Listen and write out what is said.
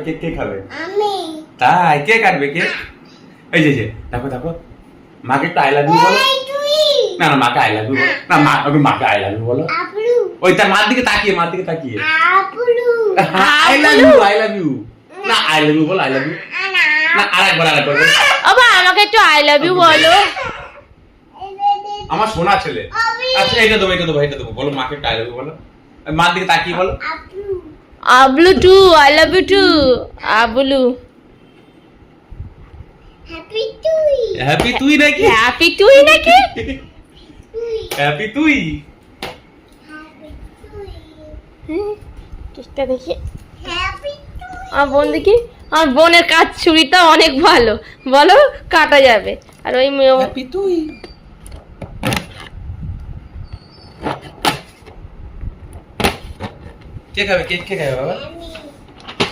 Cake কে খাবে? আমি। তাই কে কাটবে কেক? এই যে দেখো দেখো মাকে একটু আই লাভ ইউ বলো। না না মাকে আই লাভ ইউ বলো না, মাকে আই লাভ ইউ বলো। আপলু। ওই তার মার দিকে তাকিয়ে আপলু। আই লাভ ইউ না, আই লাভ ইউ বলো, আই লাভ ইউ না, আরেকবার বাবা আমাকে একটু আই লাভ ইউ বলো। আমার সোনা ছেলে। আচ্ছা এটা দেবো বলো মাকে একটু আই লাভ ইউ বলো, মার দিকে তাকিয়ে বলো। Ablu too, I love you too. Ablu happy তুই নাকি? হ্যাপি তুই নাকি? হ্যাপি তুই। কেকটা দেখি আমার বোন দেখি, আমার বোনের কাজ ছুরিটা অনেক ভালো, বলো কাটা যাবে। আর ওই হ্যাপি তুই। কে খাবে কেক? কে খাবে বাবা?